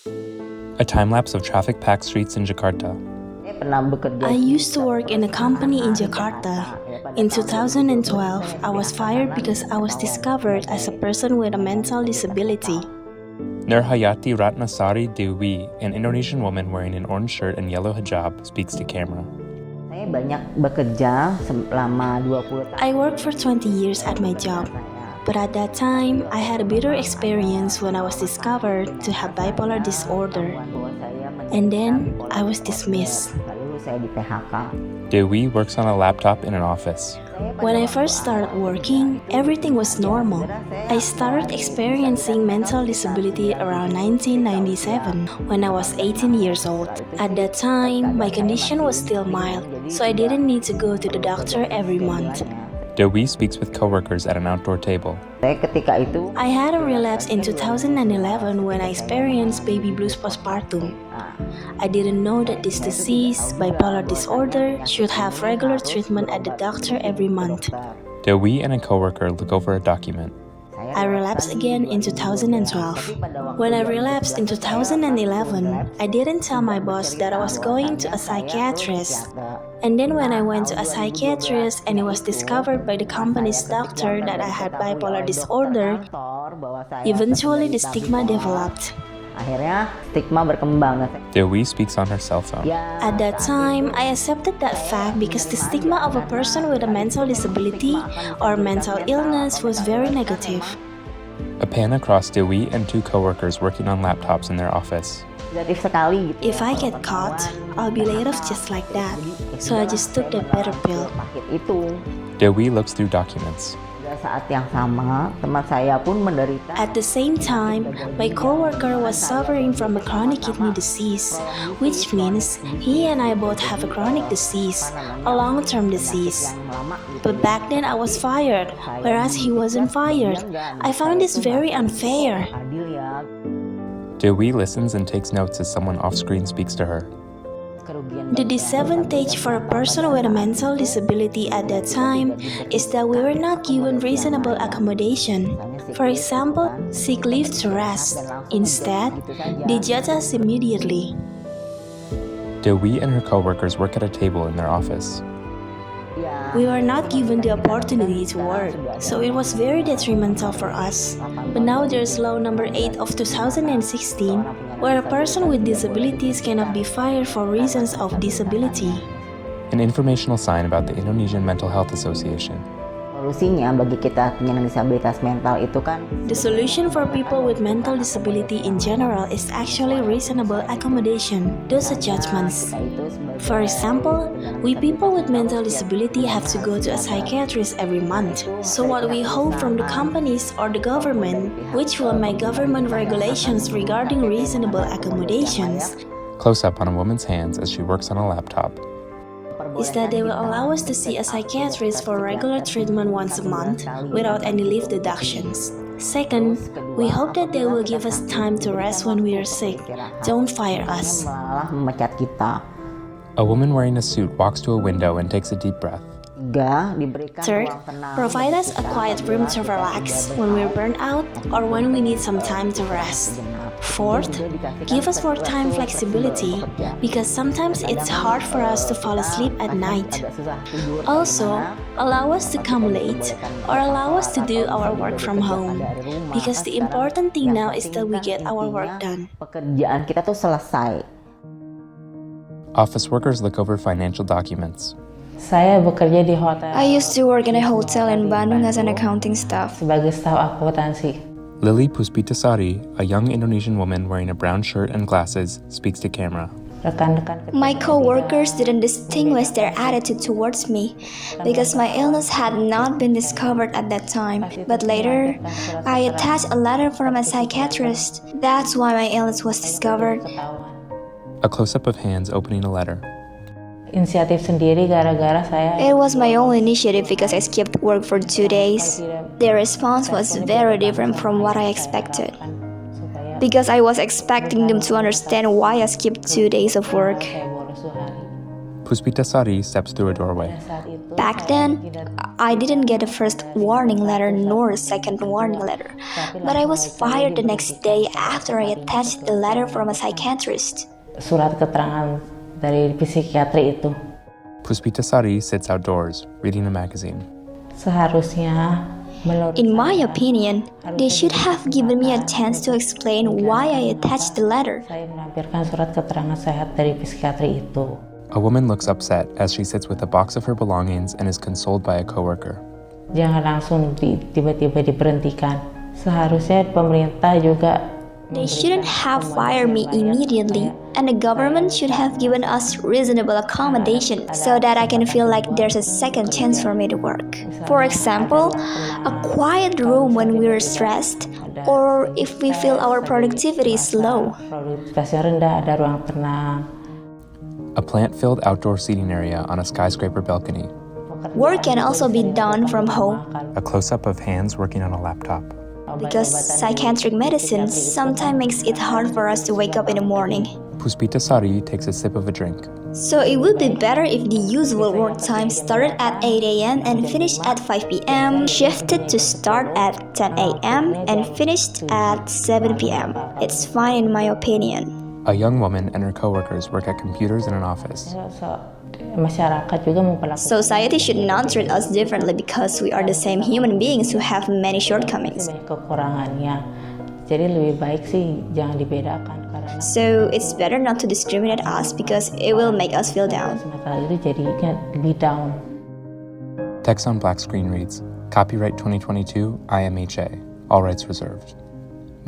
A time-lapse of traffic-packed streets in Jakarta. I used to work in a company in Jakarta. In 2012, I was fired because I was discovered as a person with a mental disability. Nurhayati Ratnasari Dewi, an Indonesian woman wearing an orange shirt and yellow hijab, speaks to camera. I worked for 20 years at my job, but at that time, I had a bitter experience when I was discovered to have bipolar disorder. And then, I was dismissed. Dewi works on a laptop in an office. When I first started working, everything was normal. I started experiencing mental disability around 1997 when I was 18 years old. At that time, my condition was still mild, so I didn't need to go to the doctor every month. Dewi speaks with coworkers at an outdoor table. I had a relapse in 2011 when I experienced baby blues postpartum. I didn't know that this disease, bipolar disorder, should have regular treatment at the doctor every month. Dewi and a coworker look over a document. I relapsed again in 2012. When I relapsed in 2011, I didn't tell my boss that I was going to a psychiatrist. And then when I went to a psychiatrist and it was discovered by the company's doctor that I had bipolar disorder, eventually the stigma developed. Dewi speaks on her cell phone. At that time, I accepted that fact because the stigma of a person with a mental disability or mental illness was very negative. A pan across Dewi and two coworkers working on laptops in their office. If I get caught, I'll be laid off just like that. So I just took that better pill. Dewi looks through documents. At the same time, my coworker was suffering from a chronic kidney disease, which means he and I both have a chronic disease, a long-term disease. But back then I was fired, whereas he wasn't fired. I found this very unfair. Dewi listens and takes notes as someone off-screen speaks to her. The disadvantage for a person with a mental disability at that time is that we were not given reasonable accommodation. For example, sick leave to rest. Instead, they judge us immediately. Dewi and her coworkers work at a table in their office. We were not given the opportunity to work, so it was very detrimental for us. But now there's law number 8 of 2016, where a person with disabilities cannot be fired for reasons of disability. An informational sign about the Indonesian Mental Health Association. The solution for people with mental disability in general is actually reasonable accommodation, those adjustments. For example, we people with mental disability have to go to a psychiatrist every month. So what we hope from the companies or the government, which will make government regulations regarding reasonable accommodations, Close up on a woman's hands as she works on a laptop. is that they will allow us to see a psychiatrist for regular treatment once a month without any leave deductions. Second, we hope that they will give us time to rest when we are sick. Don't fire us. A woman wearing a suit walks to a window and takes a deep breath. Third, provide us a quiet room to relax when we're burnt out or when we need some time to rest. Fourth, give us more time flexibility because sometimes it's hard for us to fall asleep at night. Also, allow us to come late or allow us to do our work from home because the important thing now is that we get our work done. Office workers look over financial documents. I used to work in a hotel in Bandung as an accounting staff. Lily Puspitasari, a young Indonesian woman wearing a brown shirt and glasses, speaks to camera. My co-workers didn't distinguish their attitude towards me because my illness had not been discovered at that time. But later, I attached a letter from a psychiatrist. That's why my illness was discovered. A close-up of hands opening a letter. It was my own initiative because I skipped work for 2 days. Their response was very different from what I expected. Because I was expecting them to understand why I skipped 2 days of work. Puspitasari steps through a doorway. Back then, I didn't get a first warning letter nor a second warning letter, but I was fired the next day after I attached the letter from a psychiatrist. Surat keterangan dari psikiatri itu. Puspitasari sits outdoors, reading a magazine. Seharusnya, in my opinion, they should have given me a chance to explain why I attached the letter. Saya melampirkan surat keterangan sehat dari psikiatri itu. A woman looks upset as she sits with a box of her belongings and is consoled by a coworker. Jangan langsung tiba-tiba diberhentikan. Seharusnya pemerintah juga. They shouldn't have fired me immediately, and the government should have given us reasonable accommodation so that I can feel like there's a second chance for me to work. For example, a quiet room when we're stressed, or if we feel our productivity is low. Produktivitasnya rendah, ada ruang tenang. A plant-filled outdoor seating area on a skyscraper balcony. Work can also be done from home. A close-up of hands working on a laptop. Because psychiatric medicine sometimes makes it hard for us to wake up in the morning. Puspitasari takes a sip of a drink. So it would be better if the usual work time started at 8 a.m. and finished at 5 p.m. shifted to start at 10 a.m. and finished at 7 p.m. It's fine in my opinion. A young woman and her coworkers work at computers in an office. Masyarakat juga memperlakukan. Society should not treat us differently because we are the same human beings who have many shortcomings. Banyak kekurangannya. Jadi lebih baik sih jangan dibedakan karena. So it's better not to discriminate us because it will make us feel down. Masalah itu jadinya lebih down. Text on black screen reads, Copyright 2022 IMHA, all rights reserved.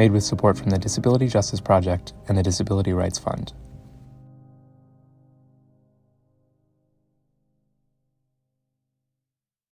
Made with support from the Disability Justice Project and the Disability Rights Fund.